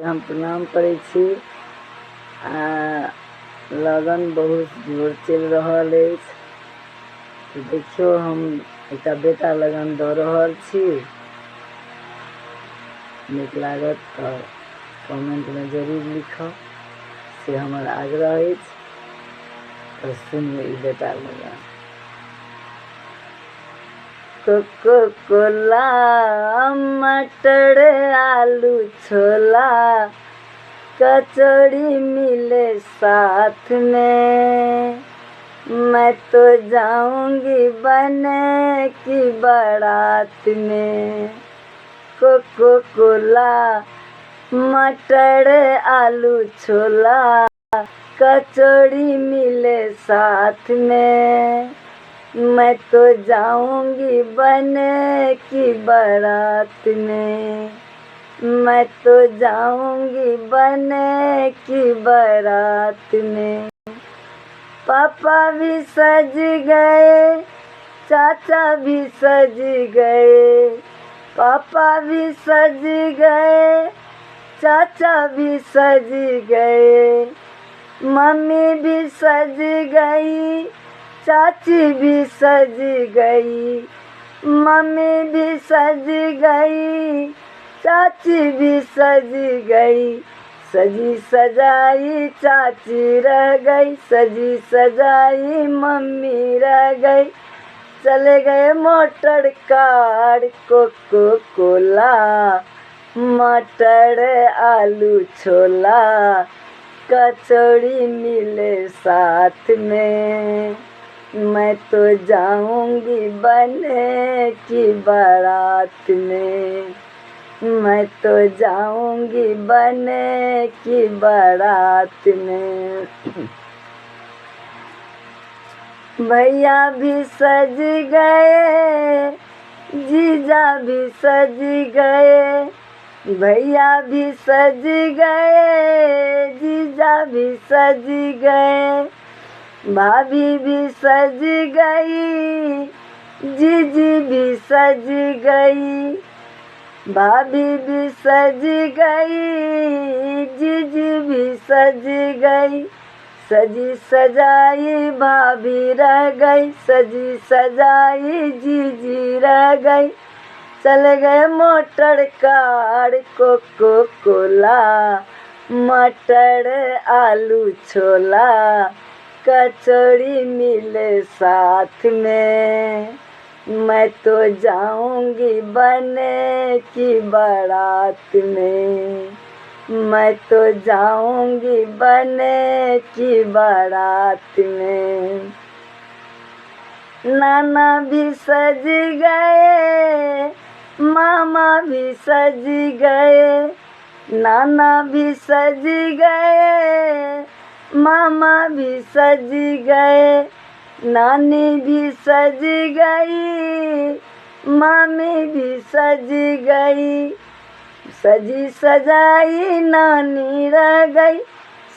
हम प्रणाम करै छी। लगन बहुत जोर चल रहा है, तो देखियो हम एक बेटा लगन दऽ रहल छी। नीक लागत तो कमेंट में जरूर लिखब, से हमर आग्रह है। तो सुनिए ई बेटा लगन। कोको कोला मटर आलू छोला कचौड़ी मिले साथ में, मैं तो जाऊंगी बने की बारात में। कोको कोला मटर आलू छोला कचौड़ी मिले साथ में, मैं तो जाऊंगी बने की बारात में। मैं तो जाऊंगी बने की बारात में। पापा भी सज गए, चाचा भी सज गए। पापा भी सज गए, चाचा भी सज गए। मम्मी भी सज गई, चाची भी सज गई। मम्मी भी सज गई, चाची भी सज गई। सजी सजाई चाची रह गई, सजी सजाई मम्मी रह गई। चले गए मोटर कार। कोको कोला मटर आलू छोला कचौड़ी मिले साथ में, मैं तो जाऊंगी बने की बारात में। मैं तो जाऊंगी बने की बारात में। भैया भी सज गए, जीजा भी सज गए। भैया भी सज गए, जीजा भी सज गए। भाभी भी सज गई, जीजी भी सज गई। भाभी भी सज गई, जीजी भी सज गई। सजी सजाई भाभी रह गई, सजी सजाई जीजी रह गई। चले गए मोटर कार। कोको कोला मटर आलू छोला कचौड़ी मिले साथ में, मैं तो जाऊंगी बने की बारात में। मैं तो जाऊंगी बने की बारात में। नाना भी सज गए, मामा भी सज गए। नाना भी सज गए, मामा भी सज गए। नानी भी सज गई, मामी भी सज गई। सजी सजाई नानी रह गई,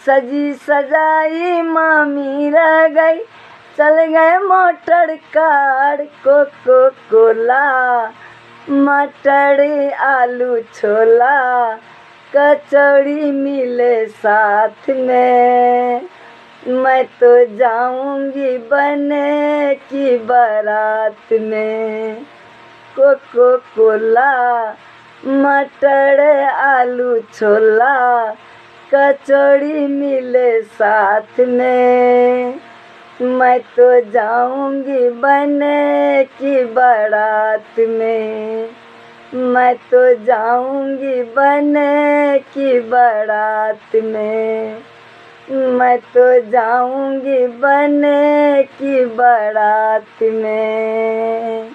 सजी सजाई मामी रह गई। चल गए मोटर कार। कोको कोला मटर आलू छोला कचौड़ी मिले साथ में, मैं तो जाऊंगी बने की बारात में। कोको कोला मटर आलू छोला कचौड़ी मिले साथ में, मैं तो जाऊंगी बने की बारात में। मैं तो जाऊंगी बने की बारात में। मैं तो जाऊंगी बने की बारात में।